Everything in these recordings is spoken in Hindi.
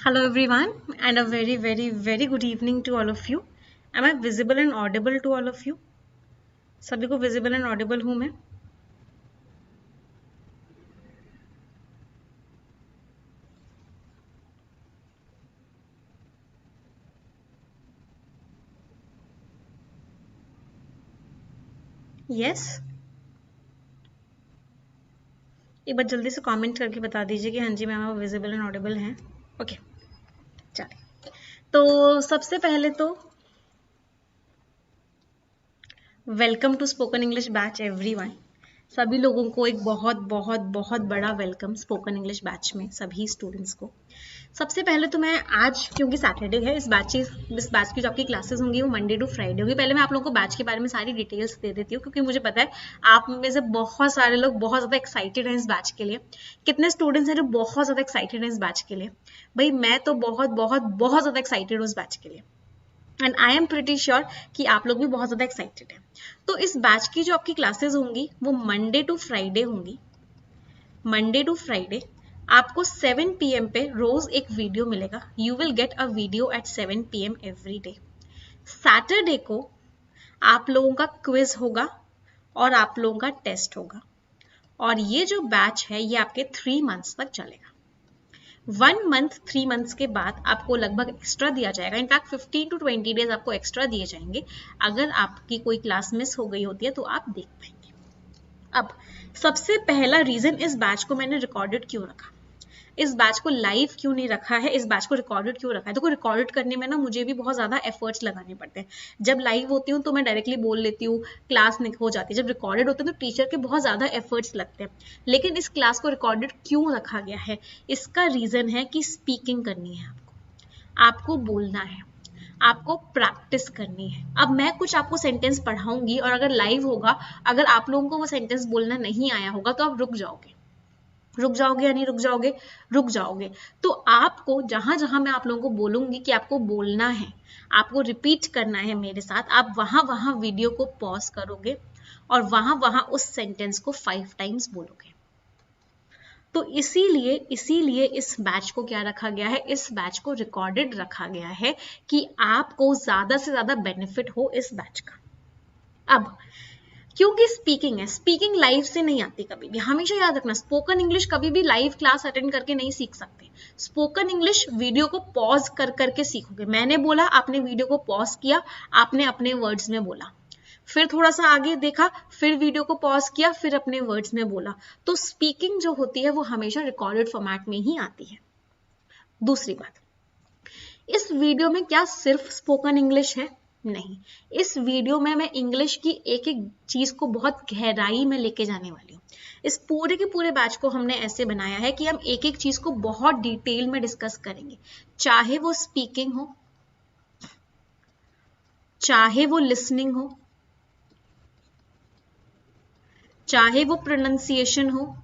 Hello everyone and a very good evening to all of you. Am I visible and audible to all of you? सभी को visible and audible हूँ मैं? Yes? एक बार जल्दी से कमेंट करके बता दीजिए कि हाँ जी मैम आप visible and audible हैं. ओके, चलिए. तो सबसे पहले तो welcome to spoken English batch everyone. सभी लोगों को एक बहुत बहुत बहुत बड़ा वेलकम स्पोकन इंग्लिश बैच में सभी स्टूडेंट्स को. सबसे पहले तो मैं आज क्योंकि सैटरडे है इस बैच की जो आपकी क्लासेस होंगी वो मंडे टू फ्राइडे होगी. पहले मैं आप लोगों को बैच के बारे में सारी डिटेल्स दे देती हूँ क्योंकि मुझे पता है आप में से बहुत सारे लोग बहुत ज़्यादा एक्साइटेड हैं इस बैच के लिए. कितने स्टूडेंट्स हैं जो बहुत ज़्यादा एक्साइटेड हैं इस बैच के लिए? भाई मैं तो बहुत बहुत बहुत ज़्यादा एक्साइटेड हूँ इस बैच के लिए and I am pretty sure कि आप लोग भी बहुत ज़्यादा एक्साइटेड हैं. तो इस बैच की जो आपकी क्लासेस होंगी वो मंडे टू फ्राइडे होंगी. मंडे टू फ्राइडे आपको 7 PM पे रोज एक वीडियो मिलेगा. You will get a video at 7 PM every day. Saturday को आप लोगों का क्विज होगा और आप लोगों का टेस्ट होगा और ये जो बैच है ये आपके 3 मंथ्स तक चलेगा. 1 मंथ 3 मंथ्स के बाद आपको लगभग एक्स्ट्रा दिया जाएगा. इनफैक्ट 15 to 20 डेज आपको एक्स्ट्रा दिए जाएंगे. अगर आपकी कोई क्लास मिस हो गई होती है तो आप देख पाएंगे. अब सबसे पहला रीजन इस बैच को मैंने रिकॉर्डेड क्यों रखा, इस बैच को लाइव क्यों नहीं रखा है, इस बैच को रिकॉर्डेड क्यों रखा है. देखो रिकॉर्डेड करने में ना मुझे भी बहुत ज़्यादा एफर्ट्स लगाने पड़ते हैं. जब लाइव होती हूँ तो मैं डायरेक्टली बोल लेती हूँ, क्लास हो जाती है. जब रिकॉर्डेड होते हैं तो टीचर के बहुत ज़्यादा एफर्ट्स लगते हैं. लेकिन इस क्लास को रिकॉर्डेड क्यों रखा गया है, इसका रीज़न है कि स्पीकिंग करनी है आपको बोलना है, आपको प्रैक्टिस करनी है. अब मैं कुछ आपको सेंटेंस पढ़ाऊंगी और अगर लाइव होगा, अगर आप लोगों को वो सेंटेंस बोलना नहीं आया होगा तो आप रुक जाओगे या नहीं रुक जाओगे. तो आपको जहां जहां मैं आप लोगों को बोलूंगी कि आपको बोलना है, आपको रिपीट करना है मेरे साथ, आप वहां वहां वीडियो को पॉज करोगे और वहां वहां उस सेंटेंस को 5 टाइम्स बोलोगे. तो इसीलिए इस बैच को क्या रखा गया है, इस बैच को रिकॉर्डेड रखा गया है कि आपको ज्यादा से ज्यादा बेनिफिट हो इस बैच का. अब क्योंकि स्पीकिंग है, स्पीकिंग लाइव से नहीं आती कभी भी. हमेशा याद रखना, स्पोकन इंग्लिश कभी भी लाइव क्लास अटेंड करके नहीं सीख सकते. स्पोकन इंग्लिश वीडियो को पॉज कर करके सीखोगे. मैंने बोला, आपने वीडियो को पॉज किया, आपने अपने वर्ड्स में बोला, फिर थोड़ा सा आगे देखा, फिर वीडियो को पॉज किया, फिर अपने वर्ड्स में बोला. तो स्पीकिंग जो होती है वो हमेशा रिकॉर्डेड फॉर्मेट में ही आती है. दूसरी बात, इस वीडियो में क्या सिर्फ स्पोकन इंग्लिश है? नहीं, इस वीडियो में मैं इंग्लिश की एक एक चीज को बहुत गहराई में लेके जाने वाली हूँ. इस पूरे के पूरे बैच को हमने ऐसे बनाया है कि हम एक एक चीज को बहुत डिटेल में डिस्कस करेंगे. चाहे वो स्पीकिंग हो, चाहे वो लिसनिंग हो, चाहे वो प्रोनाउंसिएशन हो,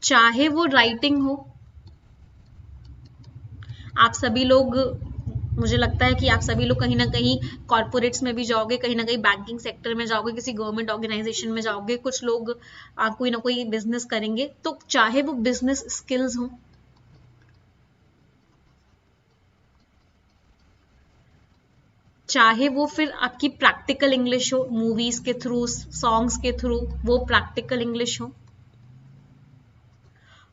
चाहे वो राइटिंग हो. आप सभी लोग, मुझे लगता है कि आप सभी लोग कहीं ना कहीं कॉर्पोरेट्स में भी जाओगे, कहीं ना कहीं बैंकिंग सेक्टर में जाओगे, किसी गवर्नमेंट ऑर्गेनाइजेशन में जाओगे, कुछ लोग कोई ना कोई बिजनेस करेंगे. तो चाहे वो बिजनेस स्किल्स हो, चाहे वो फिर आपकी प्रैक्टिकल इंग्लिश हो, मूवीज के थ्रू, सॉन्ग्स के थ्रू वो प्रैक्टिकल इंग्लिश हो,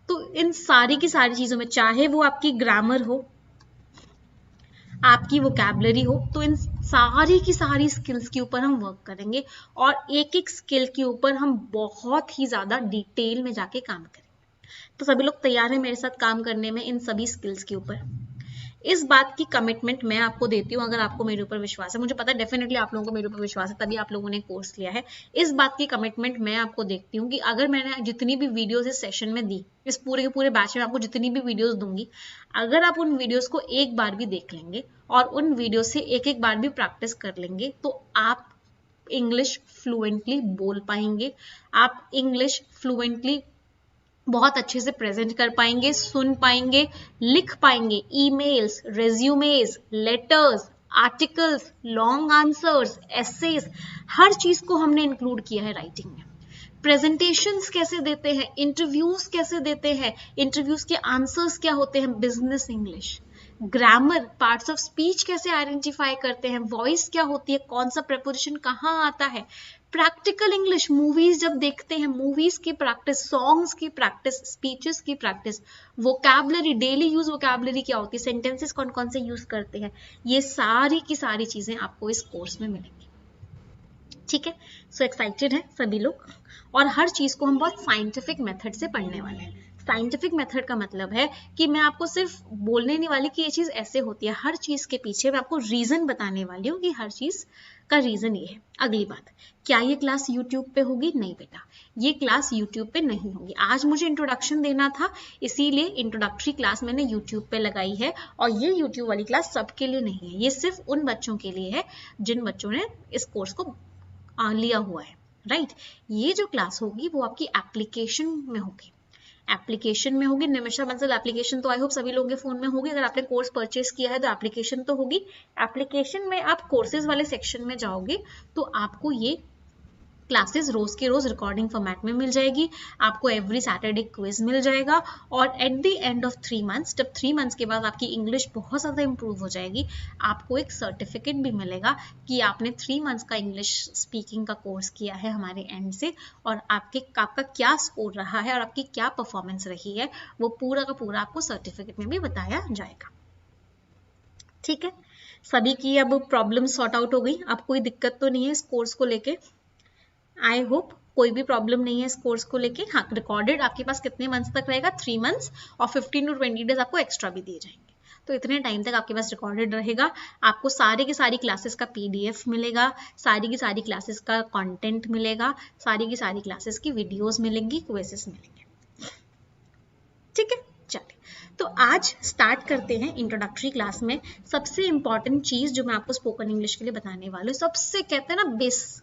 तो इन सारी की सारी चीजों में, चाहे वो आपकी ग्रामर हो, आपकी वोकैबुलरी हो, तो इन सारी की सारी स्किल्स के ऊपर हम वर्क करेंगे और एक एक स्किल के ऊपर हम बहुत ही ज़्यादा डिटेल में जाके काम करेंगे. तो सभी लोग तैयार हैं मेरे साथ काम करने में इन सभी स्किल्स के ऊपर? इस बात की कमिटमेंट मैं आपको देती हूँ, अगर आपको मेरे ऊपर विश्वास है, मुझे पता है डेफिनेटली आप लोगों को मेरे ऊपर विश्वास है तभी आप लोगों ने कोर्स लिया है. इस बात की कमिटमेंट मैं आपको देखती हूँ कि अगर मैंने जितनी भी वीडियोस इस सेशन में दी, इस पूरे के पूरे बैच में आपको जितनी भी वीडियोस दूंगी, अगर आप उन वीडियोस को एक बार भी देख लेंगे और उन वीडियो से एक एक बार भी प्रैक्टिस कर लेंगे तो आप इंग्लिश फ्लुएंटली बोल पाएंगे, आप इंग्लिश फ्लुएंटली बहुत अच्छे से प्रेजेंट कर पाएंगे, सुन पाएंगे, लिख पाएंगे. Emails, resumes, letters, articles, long answers, essays, हर चीज को हमने इंक्लूड किया है राइटिंग में. प्रेजेंटेशंस कैसे देते हैं, इंटरव्यूज कैसे देते हैं, इंटरव्यूज के आंसर्स क्या होते हैं, business English, grammar, parts of speech कैसे आइडेंटिफाई करते हैं, वॉइस क्या होती है, कौन सा प्रेपोजिशन कहाँ आता है, प्रैक्टिकल इंग्लिश, मूवीज जब देखते हैं मूवीज की प्रैक्टिस, सॉन्ग्स की प्रैक्टिस, स्पीचेस की practice, vocabulary, daily use vocabulary क्या होती है, सेंटेंसेस कौन कौन से यूज करते हैं, ये सारी की सारी चीजें आपको इस कोर्स में मिलेंगी। ठीक है, सो एक्साइटेड है सभी लोग। और हर चीज को हम बहुत साइंटिफिक मेथड से पढ़ने वाले हैं। साइंटिफिक मेथड का मतलब है कि मैं आपको सिर्फ बोलने नहीं वाली कि ये चीज ऐसे होती है, हर चीज के पीछे मैं आपको रीजन बताने वाली हूँ कि हर चीज का रीजन ये है। अगली बात, क्या ये क्लास यूट्यूब पे होगी? नहीं बेटा, ये क्लास यूट्यूब पे नहीं होगी। आज मुझे इंट्रोडक्शन देना था, इसीलिए इंट्रोडक्टरी क्लास मैंने यूट्यूब पे लगाई है। और ये यूट्यूब वाली क्लास सबके लिए नहीं है, ये सिर्फ उन बच्चों के लिए है जिन बच्चों ने इस कोर्स को लिया हुआ है, राइट। ये जो क्लास होगी वो आपकी एप्लीकेशन में होगी, एप्लीकेशन में होगी। निमिषा बंसल एप्लीकेशन तो आई होप सभी लोगों के फोन में होगी। अगर आपने कोर्स परचेज किया है तो एप्लीकेशन तो होगी। एप्लीकेशन में आप कोर्सेज वाले सेक्शन में जाओगे तो आपको ये क्लासेस रोज के रोज रिकॉर्डिंग फॉर्मेट में मिल जाएगी। आपको एवरी सैटरडे क्विज मिल जाएगा। और at the end of 3 months, जब 3 मंथ्स के बाद आपकी इंग्लिश बहुत ज़्यादा इंप्रूव हो जाएगी, आपको एक सर्टिफिकेट भी मिलेगा कि आपने 3 मंथ्स का इंग्लिश स्पीकिंग का कोर्स किया है हमारे एंड से। और आपका क्या स्कोर रहा है और आपकी क्या परफॉर्मेंस रही है, वो पूरा का पूरा आपको सर्टिफिकेट में भी बताया जाएगा। ठीक है, सभी की अब प्रॉब्लम सॉर्ट आउट हो गई। अब कोई दिक्कत तो नहीं है इस कोर्स को लेके? आई होप कोई भी प्रॉब्लम नहीं है इस कोर्स को लेके। हाँ, रिकॉर्डेड आपके पास कितने मंथ्स तक रहेगा? 3 मंथ्स, और 15 to 20 डेज आपको एक्स्ट्रा भी दिए जाएंगे। तो इतने टाइम तक आपके पास रिकॉर्डेड रहेगा। आपको सारी की सारी क्लासेस का PDF मिलेगा, सारी की सारी क्लासेस का कंटेंट मिलेगा, सारी की सारी क्लासेस की वीडियोस मिलेंगी, क्विज़ेस मिलेंगे। ठीक है, चलिए तो आज स्टार्ट करते हैं इंट्रोडक्टरी क्लास में। सबसे इंपॉर्टेंट चीज जो मैं आपको स्पोकन इंग्लिश के लिए बताने वाली हूँ, सबसे कहते हैं ना बेस,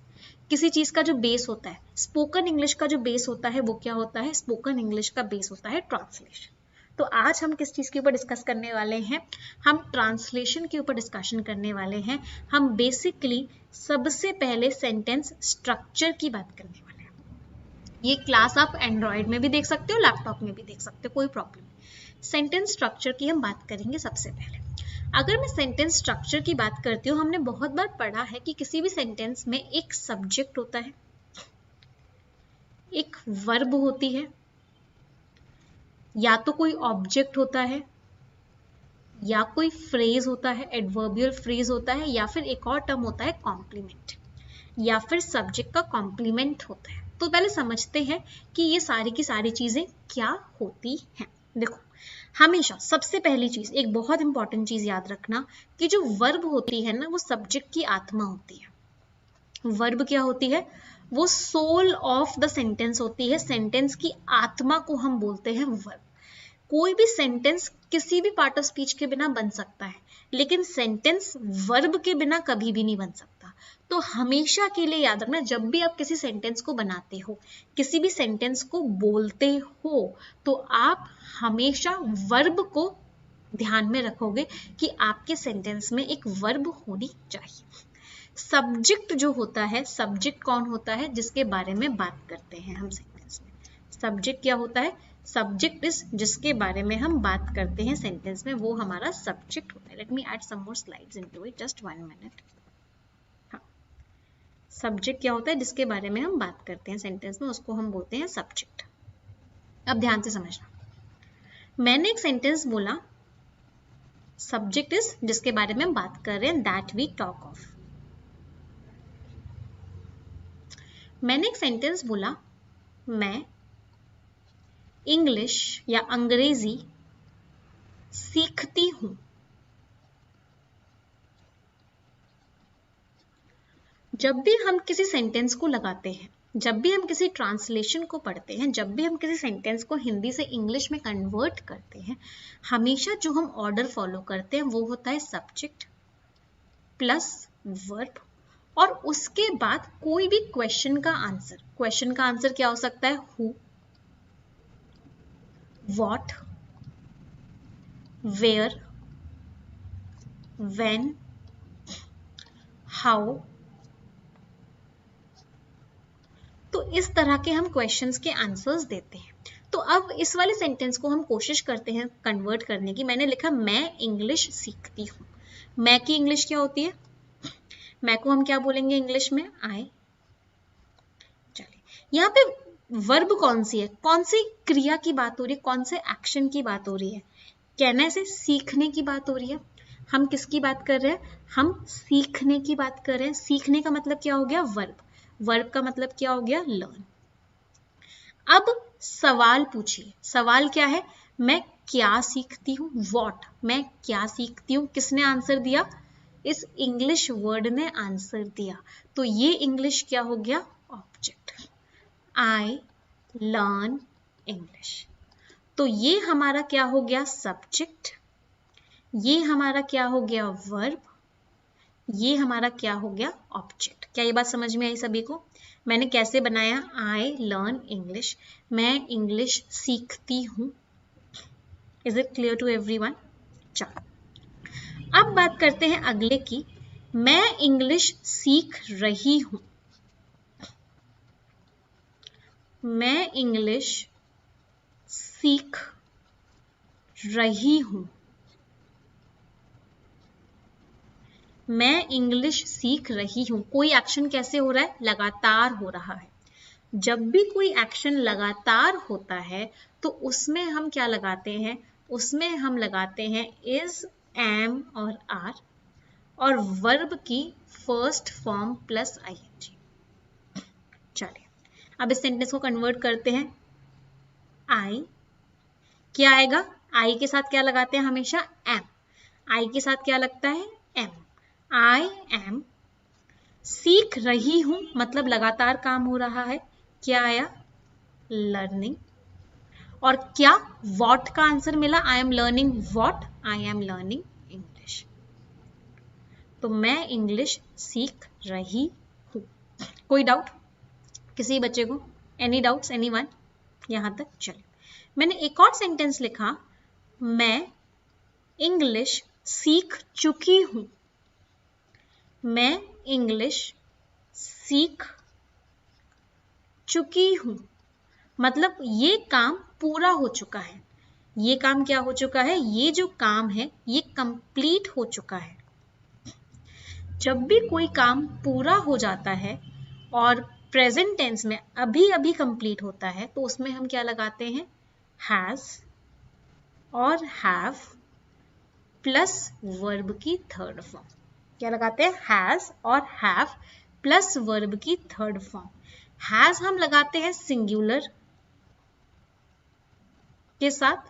किसी चीज का जो बेस होता है, स्पोकन इंग्लिश का जो बेस होता है वो क्या होता है? स्पोकन इंग्लिश का बेस होता है ट्रांसलेशन। तो आज हम किस चीज के ऊपर डिस्कस करने वाले हैं? हम ट्रांसलेशन के ऊपर डिस्कशन करने वाले हैं। हम बेसिकली सबसे पहले सेंटेंस स्ट्रक्चर की बात करने वाले हैं। ये क्लास आप एंड्रॉयड में भी देख सकते हो, लैपटॉप में भी देख सकते हो, कोई प्रॉब्लम नहीं। सेंटेंस स्ट्रक्चर की हम बात करेंगे सबसे पहले। अगर मैं सेंटेंस स्ट्रक्चर की बात करती हूँ, हमने बहुत बार पढ़ा है कि किसी भी सेंटेंस में एक सब्जेक्ट होता है, एक वर्ब होती है, या तो कोई ऑब्जेक्ट होता है, या कोई फ्रेज होता है, एडवर्बियल फ्रेज होता है, या फिर एक और टर्म होता है कॉम्प्लीमेंट, या फिर सब्जेक्ट का कॉम्प्लीमेंट होता है। तो पहले समझते हैं कि ये सारी की सारी चीजें क्या होती हैं। देखो, हमेशा सबसे पहली चीज, एक बहुत इंपॉर्टेंट चीज याद रखना कि जो वर्ब होती है ना, वो सब्जेक्ट की आत्मा होती है। वर्ब क्या होती है? वो सोल ऑफ द सेंटेंस होती है। सेंटेंस की आत्मा को हम बोलते हैं वर्ब। कोई भी सेंटेंस किसी भी पार्ट ऑफ स्पीच के बिना बन सकता है, लेकिन सेंटेंस वर्ब के बिना कभी भी नहीं बन सकता। तो हमेशा के लिए याद रखना, जब भी आप किसी सेंटेंस को बनाते हो, किसी भी सेंटेंस को बोलते हो, तो आप हमेशा वर्ब को ध्यान में रखोगे कि आपके सेंटेंस में एक वर्ब होनी चाहिए। सब्जेक्ट जो होता है, सब्जेक्ट कौन होता है? जिसके बारे में बात करते हैं हम सेंटेंस में। सब्जेक्ट क्या होता है? सब्जेक्ट इज जिसके बारे में हम बात करते हैं सेंटेंस में, वो हमारा सब्जेक्ट होता है। Let me add some more slides into it, just 1 minute. हाँ, सब्जेक्ट क्या होता है? जिसके बारे में हम बात करते हैं सेंटेंस में, उसको हम बोलते हैं सब्जेक्ट। अब ध्यान से समझना, मैंने एक सेंटेंस बोला, सब्जेक्ट इज जिसके बारे में हम बात कर रहे हैं, दैट वी टॉक ऑफ। मैंने एक सेंटेंस बोला, मैं इंग्लिश या अंग्रेजी सीखती हूं। जब भी हम किसी सेंटेंस को लगाते हैं, जब भी हम किसी ट्रांसलेशन को पढ़ते हैं, जब भी हम किसी सेंटेंस को हिंदी से इंग्लिश में कन्वर्ट करते हैं, हमेशा जो हम ऑर्डर फॉलो करते हैं वो होता है सब्जेक्ट प्लस वर्ब, और उसके बाद कोई भी क्वेश्चन का आंसर। क्वेश्चन का आंसर क्या हो सकता है? Who, what, where, when, how. तो इस तरह के हम क्वेश्चंस के आंसर्स देते हैं। तो अब इस वाले सेंटेंस को हम कोशिश करते हैं कन्वर्ट करने की। मैंने लिखा मैं इंग्लिश सीखती हूँ। मैं की इंग्लिश क्या होती है? मैं को हम क्या बोलेंगे इंग्लिश में? आई। चलिए, यहाँ पे वर्ब कौन सी है? कौन सी क्रिया की बात हो रही है? कौन से एक्शन की बात हो रही है? कहने से सीखने की बात हो रही है। हम किसकी बात कर रहे हैं? हम सीखने की बात कर रहे हैं। सीखने का मतलब क्या हो गया? वर्ब। वर्ब का मतलब क्या हो गया? लर्न। अब सवाल पूछिए। सवाल क्या है? मैं क्या सीखती हूँ? वॉट। मैं क्या सीखती हूँ? किसने आंसर दिया? इस इंग्लिश वर्ड ने आंसर दिया। तो ये इंग्लिश क्या हो गया? ऑब्जेक्ट। आई लर्न इंग्लिश। तो ये हमारा क्या हो गया? सब्जेक्ट। ये हमारा क्या हो गया? वर्ब। ये हमारा क्या हो गया? ऑब्जेक्ट। क्या ये बात समझ में आई सभी को? मैंने कैसे बनाया? I learn English. मैं इंग्लिश सीखती हूँ। Is it clear to everyone? चलो, अब बात करते हैं अगले की। मैं इंग्लिश सीख रही हूँ। मैं इंग्लिश सीख रही हूँ। मैं इंग्लिश सीख रही हूँ। कोई एक्शन कैसे हो रहा है? लगातार हो रहा है। जब भी कोई एक्शन लगातार होता है तो उसमें हम क्या लगाते हैं? उसमें हम लगाते हैं इज, एम और आर और वर्ब की फर्स्ट फॉर्म प्लस आईएनजी। चलिए, अब इस सेंटेंस को कन्वर्ट करते हैं। आई क्या आएगा? आई के साथ क्या लगाते हैं हमेशा? एम। आई के साथ क्या लगता है? एम। आई एम सीख रही हूं मतलब लगातार काम हो रहा है। क्या आया? लर्निंग। और क्या? वॉट का आंसर मिला। आई am learning what? I am learning English. तो मैं इंग्लिश सीख रही हूं। कोई डाउट किसी बच्चे को? एनी डाउट्स एनीवन यहां तक? चलिए, मैंने एक और सेंटेंस लिखा। मैं इंग्लिश सीख चुकी हूं। मैं इंग्लिश सीख चुकी हूं मतलब ये काम पूरा हो चुका है। ये काम क्या हो चुका है? ये जो काम है ये कंप्लीट हो चुका है। जब भी कोई काम पूरा हो जाता है और प्रेजेंट टेंस में अभी अभी कंप्लीट होता है तो उसमें हम क्या लगाते हैं? हैज और हैव प्लस वर्ब की थर्ड फॉर्म। क्या लगाते हैं? हैज और हैव प्लस वर्ब की थर्ड फॉर्म। हैज हम लगाते हैं सिंगुलर के साथ,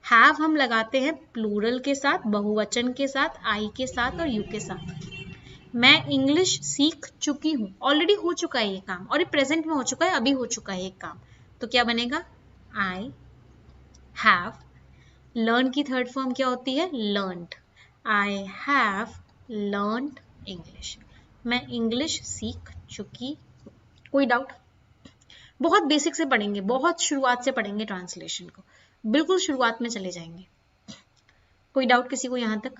हैव हम लगाते हैं प्लूरल के साथ, बहुवचन के साथ, आई के साथ और यू के साथ। मैं इंग्लिश सीख चुकी हूँ। ऑलरेडी हो चुका है ये काम और ये प्रेजेंट में हो चुका है, अभी हो चुका है ये काम। तो क्या बनेगा? I have. लर्न की थर्ड फॉर्म क्या होती है? Learned. I have learned English. मैं इंग्लिश सीख चुकी हूँ। कोई डाउट? बहुत बेसिक से पढ़ेंगे, बहुत शुरुआत से पढ़ेंगे ट्रांसलेशन को, बिल्कुल शुरुआत में चले जाएंगे। कोई डाउट किसी को यहां तक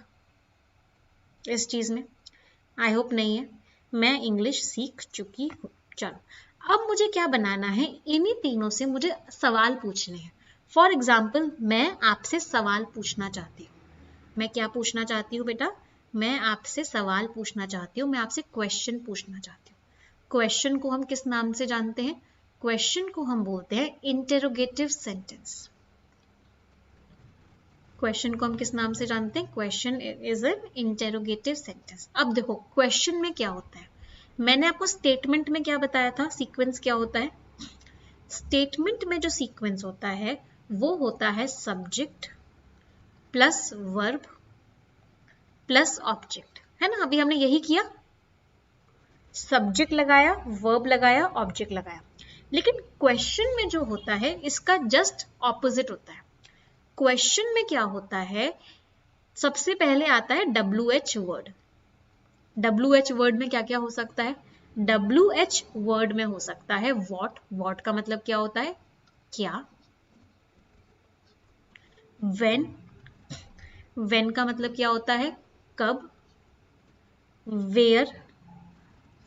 इस चीज में? आई होप नहीं है। मैं इंग्लिश सीख चुकी हूँ। चलो, अब मुझे क्या बनाना है? इन्हीं तीनों से मुझे सवाल पूछने हैं। फॉर एग्जाम्पल, मैं आपसे सवाल पूछना चाहती हूँ। मैं क्या पूछना चाहती हूँ बेटा? मैं आपसे सवाल पूछना चाहती हूँ। मैं आपसे क्वेश्चन पूछना चाहती हूँ। क्वेश्चन को हम किस नाम से जानते हैं? क्वेश्चन को हम बोलते हैं इंटेरोगेटिव सेंटेंस। क्वेश्चन को हम किस नाम से जानते हैं? Question is an interrogative sentence. अब देखो, क्वेश्चन में क्या होता है? मैंने आपको स्टेटमेंट में क्या बताया था? सीक्वेंस क्या होता है? स्टेटमेंट में जो सीक्वेंस होता है वो होता है subject plus verb plus object, है ना? अभी हमने यही किया, सब्जेक्ट लगाया, वर्ब लगाया, ऑब्जेक्ट लगाया। लेकिन क्वेश्चन में जो होता है इसका जस्ट ऑपोजिट होता है। क्वेश्चन में क्या होता है? सबसे पहले आता है WH वर्ड। WH वर्ड में क्या क्या हो सकता है? WH वर्ड में हो सकता है व्हाट। व्हाट का मतलब क्या होता है? क्या। व्हेन। व्हेन का मतलब क्या होता है? कब। वेयर।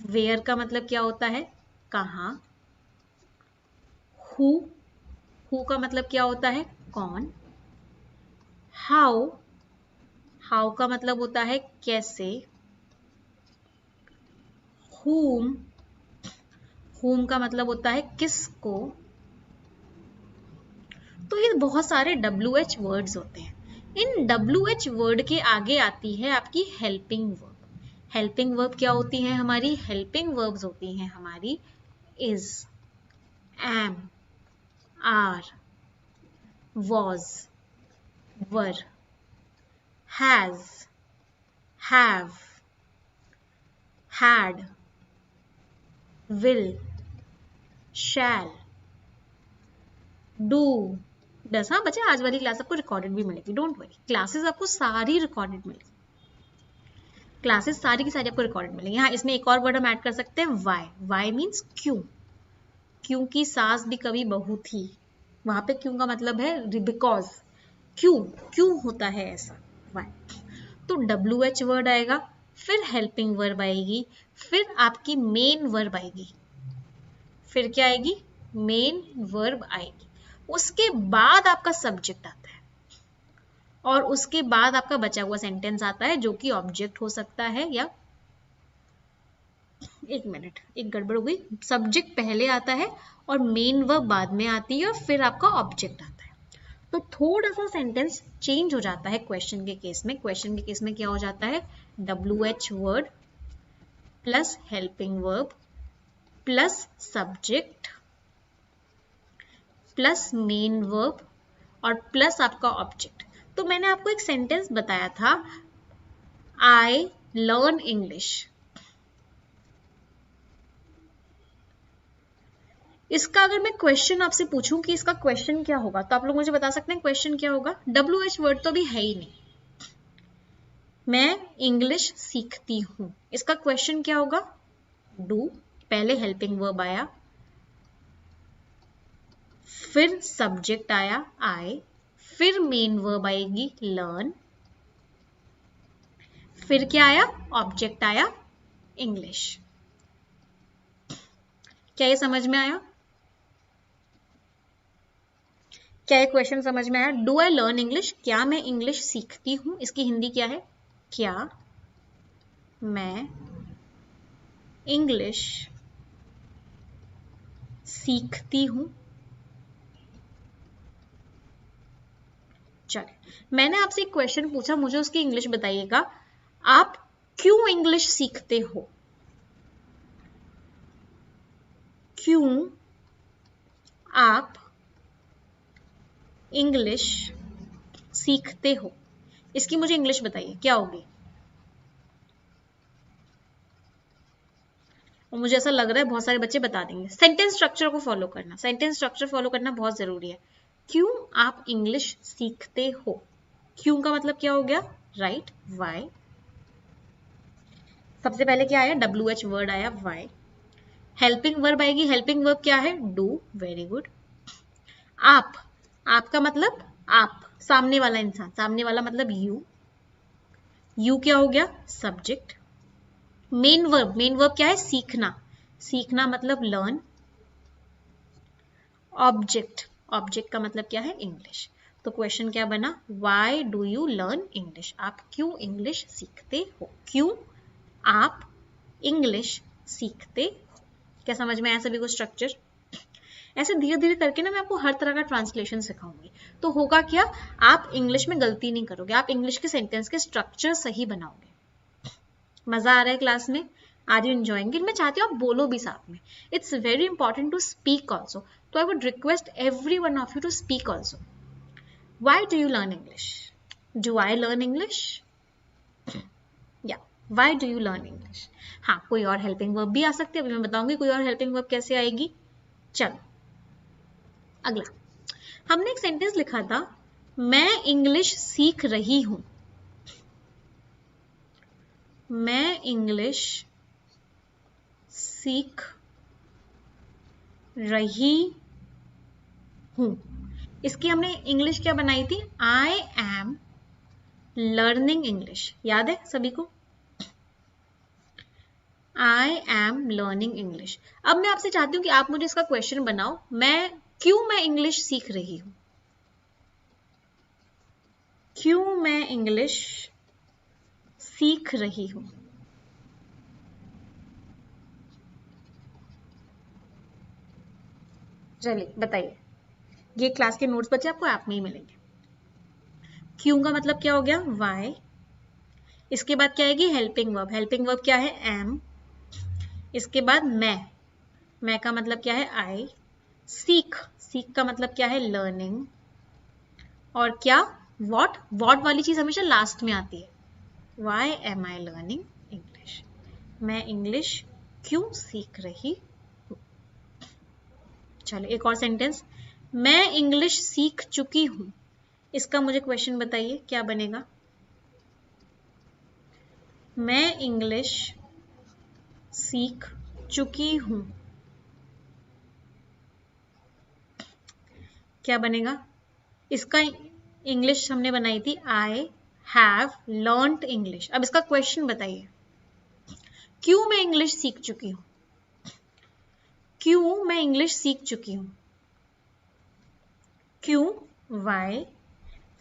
वेयर का मतलब क्या होता है? कहाँ। हु का मतलब क्या होता है? कौन। हाउ, हाउ का मतलब होता है कैसे। whom, whom का मतलब होता है किसको। तो ये बहुत सारे WH वर्ड्स होते हैं। इन WH वर्ड के आगे आती है आपकी हेल्पिंग वर्ब। हेल्पिंग वर्ब क्या होती है हमारी? हेल्पिंग वर्ब्स होती हैं हमारी is, am, are, was, were, has, have, had, will, shall, do, does. हाँ बच्चे, आज वाली क्लास आपको रिकॉर्डेड भी मिलेगी, डोंट वरी। क्लासेस आपको सारी रिकॉर्डेड मिलेगी, क्लासेस सारी की सारी आपको रिकॉर्डेड मिलेंगी। हाँ, इसमें एक और वर्ड हम ऐड कर सकते हैं, वाई। वाई मीन्स क्यों। क्यों की सास भी कभी बहू थी, वहां पे क्यों का मतलब है बिकॉज। क्यों, क्यों होता है ऐसा, वाई। तो WH वर्ड आएगा, फिर हेल्पिंग वर्ब आएगी, फिर आपकी मेन वर्ब आएगी। फिर क्या आएगी? मेन वर्ब आएगी। उसके बाद आपका सब्जेक्ट आता है, और उसके बाद आपका बचा हुआ सेंटेंस आता है, जो कि ऑब्जेक्ट हो सकता है या, एक मिनट, एक गड़बड़ हो गई। सब्जेक्ट पहले आता है और मेन वर्ब बाद में आती है, और फिर आपका ऑब्जेक्ट आता है। तो थोड़ा सा सेंटेंस चेंज हो जाता है क्वेश्चन के केस में। क्वेश्चन के केस में क्या हो जाता है? WH word plus helping verb plus subject plus main verb और प्लस आपका ऑब्जेक्ट। तो मैंने आपको एक सेंटेंस बताया था, आई लर्न इंग्लिश। इसका अगर मैं क्वेश्चन आपसे पूछूं कि इसका क्वेश्चन क्या होगा, तो आप लोग मुझे बता सकते हैं क्वेश्चन क्या होगा? WH वर्ड तो भी है ही नहीं, मैं इंग्लिश सीखती हूं, इसका क्वेश्चन क्या होगा? डू, पहले हेल्पिंग वर्ब आया, फिर सब्जेक्ट आया आई, फिर मेन वर्ब आएगी लर्न, फिर क्या आया? ऑब्जेक्ट आया इंग्लिश। क्या ये समझ में आया? क्या ये क्वेश्चन समझ में आया? डू आई लर्न इंग्लिश, क्या मैं इंग्लिश सीखती हूं, इसकी हिंदी क्या है? क्या मैं इंग्लिश सीखती हूं। चलिए, मैंने आपसे एक क्वेश्चन पूछा, मुझे उसकी इंग्लिश बताइएगा। आप क्यों इंग्लिश सीखते हो? क्यों आप इंग्लिश सीखते हो, इसकी मुझे इंग्लिश बताइए क्या होगी। और मुझे ऐसा लग रहा है बहुत सारे बच्चे बता देंगे। सेंटेंस स्ट्रक्चर को फॉलो करना, सेंटेंस स्ट्रक्चर फॉलो करना बहुत जरूरी है। क्यों आप इंग्लिश सीखते हो, क्यों का मतलब क्या हो गया? Right, why. सबसे पहले क्या आया? WH वर्ड आया, वाई। हेल्पिंग वर्ब आएगी, हेल्पिंग वर्ब क्या है? Do, very good. आप, आपका मतलब आप, सामने वाला इंसान, सामने वाला मतलब यू। यू क्या हो गया? Subject. Main verb, main verb क्या है? सीखना, सीखना मतलब लर्न। ऑब्जेक्ट, ऑब्जेक्ट का मतलब क्या है? इंग्लिश। तो क्वेश्चन क्या बना? Y do you learn English, आप क्यों इंग्लिश सीखते हो, क्यों आप इंग्लिश सीखते हो। क्या समझ में आया सभी को स्ट्रक्चर? ऐसे धीरे धीरे करके ना मैं आपको हर तरह का ट्रांसलेशन सिखाऊंगी, तो होगा क्या, आप इंग्लिश में गलती नहीं करोगे, आप इंग्लिश के सेंटेंस के स्ट्रक्चर सही बनाओगे। मजा आ रहा है क्लास में? Are you enjoying it? मैं चाहती हूँ आप बोलो भी साथ में। It's very important to speak also, तो I would request every one of you to speak also. Why do you learn English? Do I learn English? या why do you learn English? हाँ, कोई और हेल्पिंग वर्ब भी आ सकती है, अभी मैं बताऊंगी कोई और हेल्पिंग वर्ब कैसे आएगी। चलो अगला, हमने एक सेंटेंस लिखा था, मैं इंग्लिश सीख रही हूं। मैं इंग्लिश सीख रही हूं, इसकी हमने इंग्लिश क्या बनाई थी? आई एम लर्निंग इंग्लिश, याद है सभी को? आई एम लर्निंग इंग्लिश। अब मैं आपसे चाहती हूँ कि आप मुझे इसका क्वेश्चन बनाओ, मैं क्यों मैं इंग्लिश सीख रही हूं? क्यों मैं इंग्लिश सीख रही हूं? चलिए बताइए। ये क्लास के नोट्स बच्चे आपको ऐप में ही मिलेंगे। क्यों का मतलब क्या हो गया? वाई। इसके बाद क्या आएगी? Helping verb. हेल्पिंग वर्ब क्या है? एम। इसके बाद मैं का मतलब क्या है? आई। सीख का मतलब क्या है? लर्निंग। और क्या? वॉट वाली चीज हमेशा लास्ट में आती है। Why am I learning English? मैं इंग्लिश क्यों सीख रही हूँ? चलो एक और सेंटेंस। मैं इंग्लिश सीख चुकी हूं। इसका मुझे क्वेश्चन बताइए, क्या बनेगा? मैं इंग्लिश सीख चुकी हूं, क्या बनेगा? इसका इंग्लिश हमने बनाई थी आई हैव लर्नड इंग्लिश। अब इसका क्वेश्चन बताइए, क्यों मैं इंग्लिश सीख चुकी हूं? क्यों मैं इंग्लिश सीख चुकी हूं? क्यों? वाई।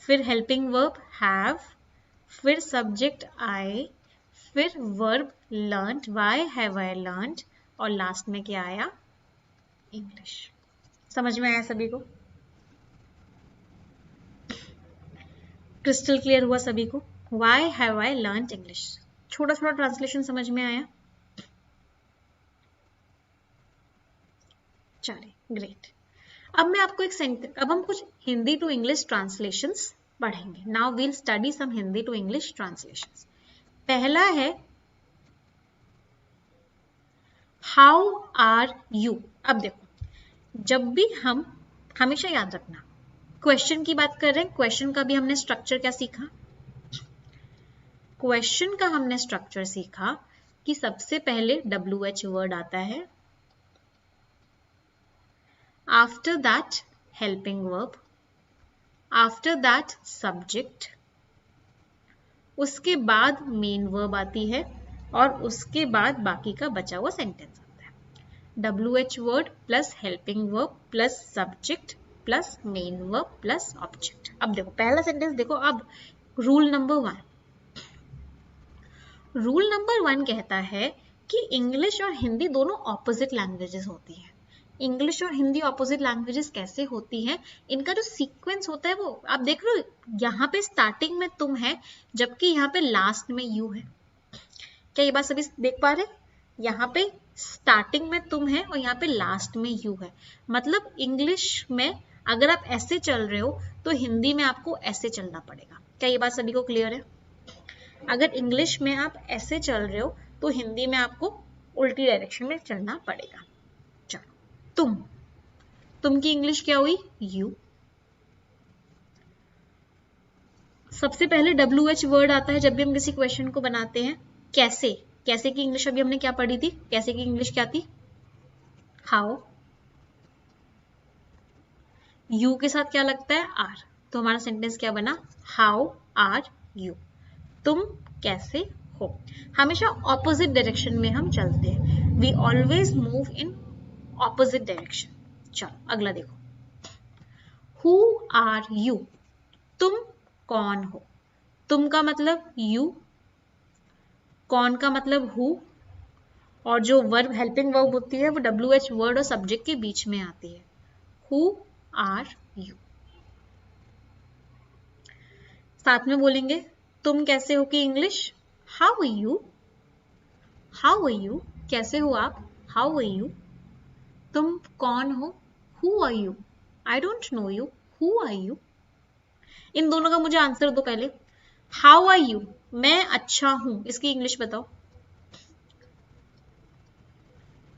फिर हेल्पिंग वर्ब हैव, फिर सब्जेक्ट आई, फिर verb learned, why have I learned, और लास्ट में क्या आया? इंग्लिश। समझ में आया सभी को? क्रिस्टल क्लियर हुआ सभी को? Why have I learned English. छोटा छोटा ट्रांसलेशन समझ में आया? चलिए ग्रेट। अब मैं आपको एक सेंटेंस, अब हम कुछ हिंदी टू इंग्लिश ट्रांसलेशंस पढ़ेंगे। Now we'll study some Hindi to English translations. पहला है हाउ आर यू। अब देखो, जब भी हम, हमेशा याद रखना, क्वेश्चन की बात कर रहे हैं, क्वेश्चन का भी हमने स्ट्रक्चर क्या सीखा? क्वेश्चन का हमने स्ट्रक्चर सीखा कि सबसे पहले WH वर्ड आता है, after that helping verb, after that subject, उसके बाद मेन वर्ब आती है, और उसके बाद बाकी का बचा हुआ सेंटेंस आता है। WH word plus helping verb plus subject plus main verb plus object. अब देखो पहला सेंटेंस देखो। अब रूल नंबर 1, रूल नंबर 1 कहता है कि इंग्लिश और हिंदी दोनों ऑपोजिट लैंग्वेजेस होती हैं। इंग्लिश और हिंदी ऑपोजिट लैंग्वेजेस कैसे होती हैं? इनका जो सीक्वेंस होता है वो आप देख रहे हो, यहाँ पे स्टार्टिंग में तुम है, जबकि यहाँ पे लास्ट में यू है। क्या ये बात सभी देख पा रहे? यहाँ पे स्टार्टिंग में तुम है और यहाँ पे लास्ट में यू है। मतलब इंग्लिश में अगर आप ऐसे चल रहे हो तो हिंदी में आपको ऐसे चलना पड़ेगा। क्या ये बात सभी को क्लियर है? अगर इंग्लिश में आप ऐसे चल रहे हो तो हिंदी में आपको उल्टी डायरेक्शन में चलना पड़ेगा। चलो, तुम की इंग्लिश क्या हुई? यू। सबसे पहले WH वर्ड आता है जब भी हम किसी क्वेश्चन को बनाते हैं। कैसे? कैसे की इंग्लिश अभी हमने क्या पढ़ी थी? कैसे की इंग्लिश क्या थी? हाउ। यू के साथ क्या लगता है? आर। तो हमारा सेंटेंस क्या बना? How are you. तुम कैसे हो? हमेशा ऑपोजिट डायरेक्शन में हम चलते हैं। We always move in opposite direction. चलो अगला देखो। Who are you? तुम कौन हो? तुम का मतलब यू, कौन का मतलब हु, और जो वर्ब हेल्पिंग वर्ब होती है वो WH वर्ड और सब्जेक्ट के बीच में आती है। Who are you. साथ में बोलेंगे तुम कैसे हो की English? How are you. How are you, कैसे हो आप? How are you. तुम कौन हो? Who are you. I don't know you, who are you. इन दोनों का मुझे आंसर दो पहले। हाउ आर यू, मैं अच्छा हूं, इसकी इंग्लिश बताओ।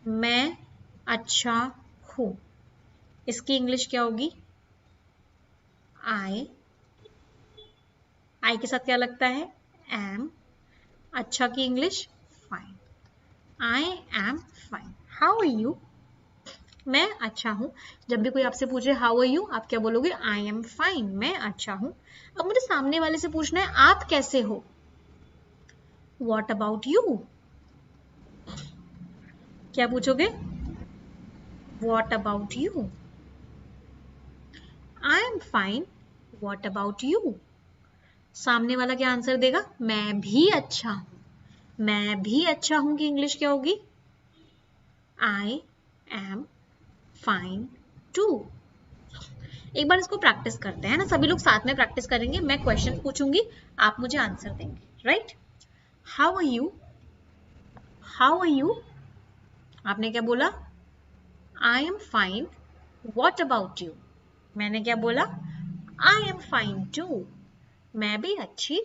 मैं अच्छा हूं, इसकी इंग्लिश क्या होगी? आई। आई के साथ क्या लगता है? एम। अच्छा की English? Fine. I am fine. How are you? मैं अच्छा हूं। जब भी कोई आपसे पूछे हाउ आर यू, आप क्या बोलोगे? आई एम फाइन, मैं अच्छा हूं। अब मुझे सामने वाले से पूछना है आप कैसे हो? What about you? क्या पूछोगे? What about you? I am fine, what about you? सामने वाला क्या आंसर देगा? मैं भी अच्छा हूं। मैं भी अच्छा हूं की इंग्लिश क्या होगी? I am fine too. एक बार इसको प्रैक्टिस करते हैं ना, सभी लोग साथ में प्रैक्टिस करेंगे। मैं क्वेश्चन पूछूंगी, आप मुझे आंसर देंगे, right? How are you? How are you? आपने क्या बोला? I am fine, what about you? मैंने क्या बोला? आई एम फाइन टू, मैं भी अच्छी।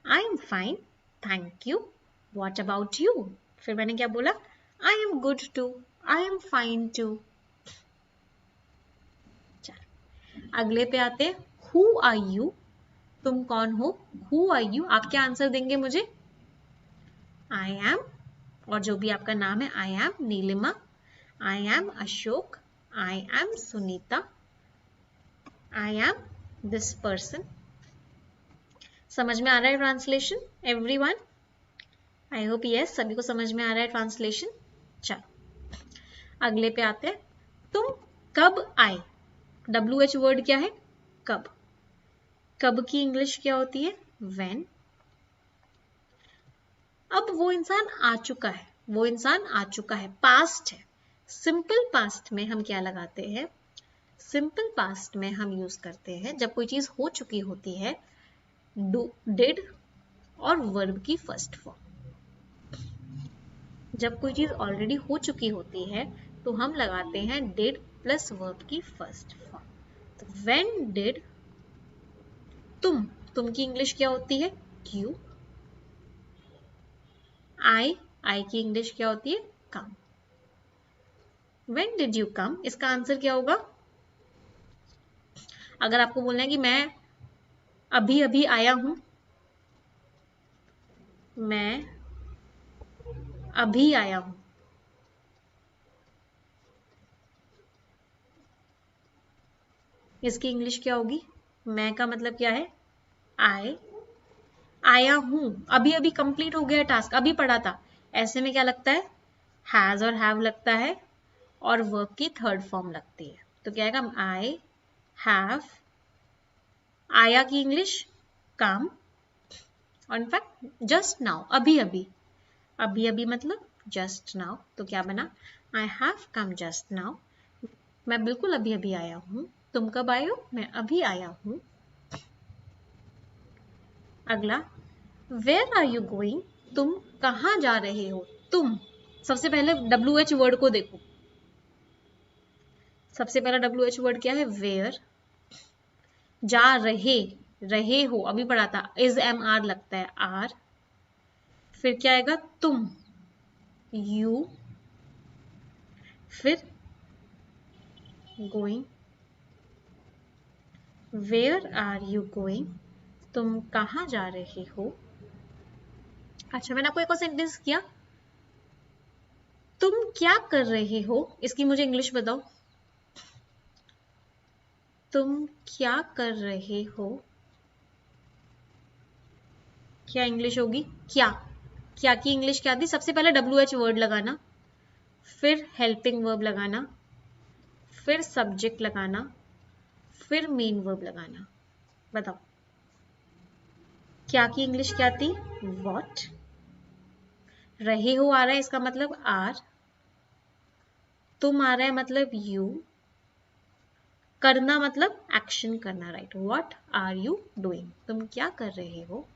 I am fine, thank you, what about you? फिर मैंने क्या बोला? I am good too, I am fine too. अगले पे आते हैं, हु आर यू? तुम कौन हो? Who are you? आप क्या आंसर देंगे मुझे? आई एम, और जो भी आपका नाम है, I am Nilima, I am Ashok, I am Sunita, I am this person. समझ में आ रहा है translation everyone? I hope yes, सभी को समझ में आ रहा है ट्रांसलेशन। चलो अगले पे आते हैं, तुम कब आए? WH वर्ड क्या है? कब। कब की इंग्लिश क्या होती है? व्हेन। अब वो इंसान आ चुका है, वो इंसान आ चुका है, पास्ट है। सिंपल पास्ट में हम क्या लगाते हैं? सिंपल पास्ट में हम यूज करते हैं जब कोई चीज हो चुकी होती है, डू, डिड और वर्ब की फर्स्ट फॉर्म। जब कोई चीज ऑलरेडी हो चुकी होती है तो हम लगाते हैं डिड प्लस वर्ब की फर्स्ट फॉर्म। तो व्हेन डिड, तुम की इंग्लिश क्या होती है? यू। आई की इंग्लिश क्या होती है? कम। व्हेन डिड यू कम, इसका आंसर क्या होगा? अगर आपको बोलना है कि मैं अभी अभी आया हूं, मैं अभी आया हूं, इसकी इंग्लिश क्या होगी? मैं का मतलब क्या है? आई। आया हूं, अभी अभी कंप्लीट हो गया टास्क, अभी पढ़ा था। ऐसे में क्या लगता है? हैज और हैव लगता है और वर्ब की थर्ड फॉर्म लगती है। तो क्या आएगा? I have. आया की इंग्लिश कम, और इनफैक्ट जस्ट नाउ, अभी अभी। अभी अभी मतलब जस्ट नाउ। तो क्या बना? I have come just now, मैं बिल्कुल अभी अभी आया हूं। तुम कब आए हो? मैं अभी आया हूं। अगला, वेयर आर यू गोइंग? तुम कहां जा रहे हो? तुम, सबसे पहले WH वर्ड को देखो। सबसे पहला WH वर्ड क्या है? वेयर। जा रहे, रहे हो अभी पढ़ा था, इज MR लगता है, आर। फिर क्या आएगा? तुम, यू। फिर going. Where are you going? तुम कहां जा रहे हो? अच्छा, मैंने आपको एक और सेंटेंस किया, तुम क्या कर रहे हो? इसकी मुझे इंग्लिश बताओ। तुम क्या कर रहे हो? क्या इंग्लिश होगी? क्या। क्या की इंग्लिश क्या थी? सबसे पहले WH वर्ड लगाना, फिर हेल्पिंग वर्ब लगाना, फिर सब्जेक्ट लगाना, फिर मेन वर्ब लगाना। बताओ क्या की इंग्लिश क्या थी? व्हाट। रहे हो आ रहा है, इसका मतलब आर। तुम आ रहा है मतलब यू। करना मतलब एक्शन करना, right? What are you doing? तुम क्या कर रहे हो?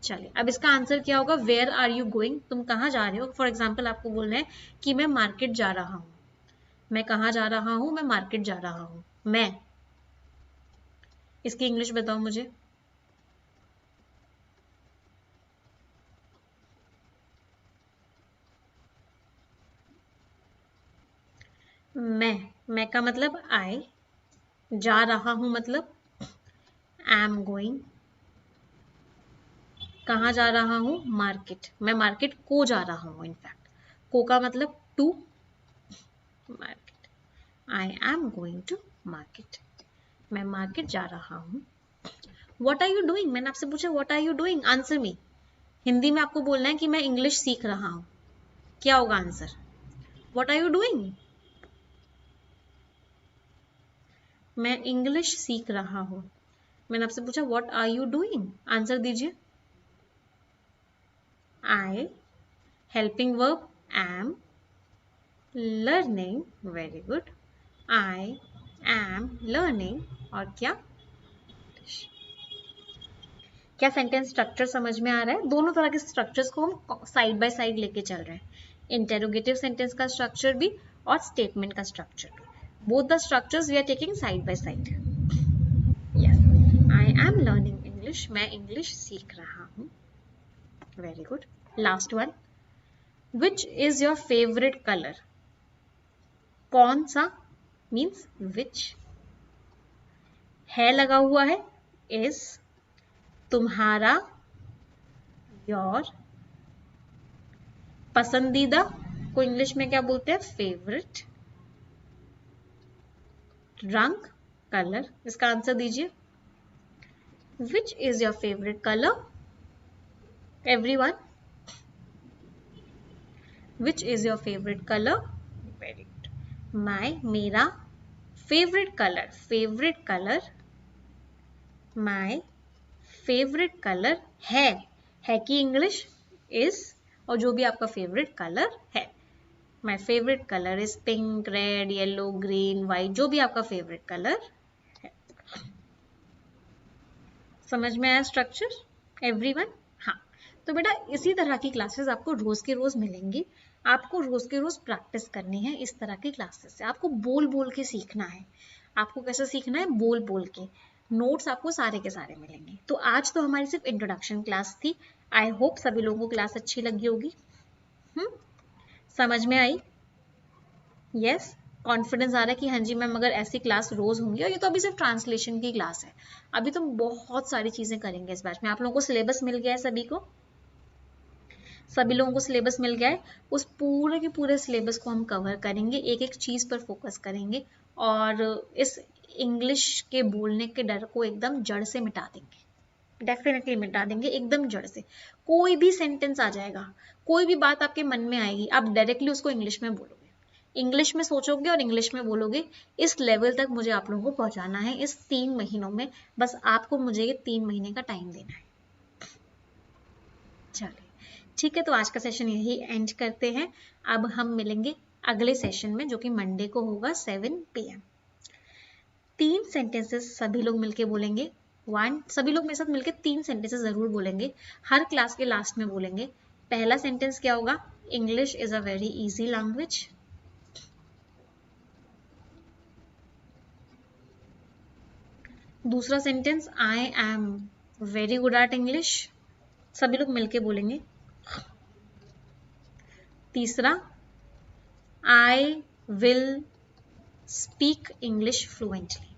चलिए, अब इसका आंसर क्या होगा? वेयर आर यू गोइंग, तुम कहाँ जा रहे हो? फॉर एग्जाम्पल आपको बोलना है कि मैं मार्केट जा रहा हूँ। मैं कहाँ जा रहा हूँ? मैं मार्केट जा रहा हूँ। मैं, इसकी इंग्लिश बताओ मुझे। मैं का मतलब आई। जा रहा हूं मतलब एम गोइंग। कहाँ जा रहा हूं? मार्केट। मैं मार्केट को जा रहा हूं, इनफैक्ट को का मतलब to. Market, I am going to market. मैं मार्केट जा रहा हूं। What are you doing? मैंने आपसे पूछा what are you doing, answer me. Hindi में आपको बोलना है कि मैं इंग्लिश सीख रहा हूं। क्या होगा answer? What are you doing? मैं इंग्लिश सीख रहा हूँ। मैंने आपसे पूछा what are you doing, answer दीजिए। I, helping verb am, learning, very good, I am learning, और क्या? क्या सेंटेंस स्ट्रक्चर समझ में आ रहा है? दोनों तरह के स्ट्रक्चर्स को हम साइड बाय साइड लेके चल रहे हैं, इंटेरोगेटिव सेंटेंस का स्ट्रक्चर भी और स्टेटमेंट का स्ट्रक्चर भी, both the structures we are taking side by side. Yes, I am learning English, मैं इंग्लिश सीख रहा हूँ। Very good. Last one, which is your favourite colour? कौन सा मीन्स विच, है लगा हुआ है, इज, तुम्हारा, योर, पसंदीदा को इंग्लिश में क्या बोलते हैं? फेवरेट, रंग, कलर, इसका आंसर दीजिए। Which is your favourite colour? Everyone, which is your favourite colour? Very good. My, मेरा, favourite colour, my favourite colour है की इंग्लिश इज, और जो भी आपका फेवरेट कलर है। My favourite colour is pink, red, yellow, green, white, जो भी आपका फेवरेट कलर है। समझ में आया स्ट्रक्चर एवरीवन? हाँ, तो बेटा इसी तरह की क्लासेस आपको रोज के रोज मिलेंगी। आपको रोज के रोज प्रैक्टिस करनी है इस तरह की क्लासेस से। आपको बोल बोल के सीखना है। आपको कैसे सीखना है? बोल बोल के। नोट्स आपको सारे के सारे मिलेंगे। तो आज तो हमारी सिर्फ इंट्रोडक्शन क्लास थी। आई होप सभी लोगों को क्लास अच्छी लगी होगी। समझ में आई? यस, कॉन्फिडेंस आ रहा है कि हाँ जी मैम, अगर ऐसी क्लास रोज होंगी। और ये तो अभी सिर्फ ट्रांसलेशन की क्लास है, अभी तो बहुत सारी चीजें करेंगे इस बैच में। आप लोगों को सिलेबस मिल गया है, सभी लोगों को सिलेबस मिल गया है। उस पूरे के पूरे सिलेबस को हम कवर करेंगे, एक एक चीज पर फोकस करेंगे और इस इंग्लिश के बोलने के डर को एकदम जड़ से मिटा देंगे। डेफिनेटली मिटा देंगे एकदम जड़ से। कोई भी सेंटेंस आ जाएगा, कोई भी बात आपके मन में आएगी, आप डायरेक्टली उसको इंग्लिश में बोलोगे, इंग्लिश में सोचोगे और इंग्लिश में बोलोगे। इस लेवल तक मुझे आप लोगों को पहुंचाना है इस 3 महीनों में। बस आपको मुझे ये 3 महीने का टाइम देना है। चलिए ठीक है, तो आज का सेशन यही एंड करते हैं। अब हम मिलेंगे अगले सेशन में, जो कि मंडे को होगा 7 PM। 3 सेंटेंसेस सभी लोग मिलके बोलेंगे। सभी लोग मेरे साथ मिलके 3 सेंटेंसेस जरूर बोलेंगे, हर क्लास के लास्ट में बोलेंगे। पहला सेंटेंस क्या होगा? English is a very easy language. दूसरा sentence, I am very good at English. सभी लोग मिलके बोलेंगे। तीसरा, I will speak English fluently.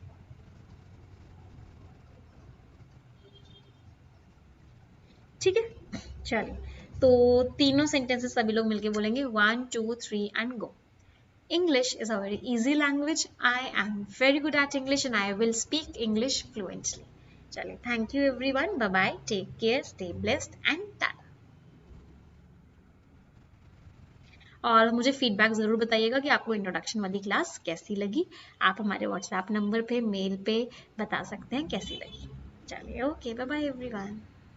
ठीक है, चलिए तो तीनों सेंटेंसेस सभी लोग मिलके बोलेंगे। 1 2 3 and go. English is a very easy language. I am very good at English and I will speak English fluently. चलिए, thank you everyone. Bye bye. Take care. Stay blessed and tata. और मुझे फीडबैक ज़रूर बताइएगा कि आपको इंट्रोडक्शन वाली क्लास कैसी लगी। आप हमारे व्हाट्सएप नंबर पे, मेल पे बता सकते हैं कैसी लगी। चलिए, ओके, बाय बाय एवरीवन।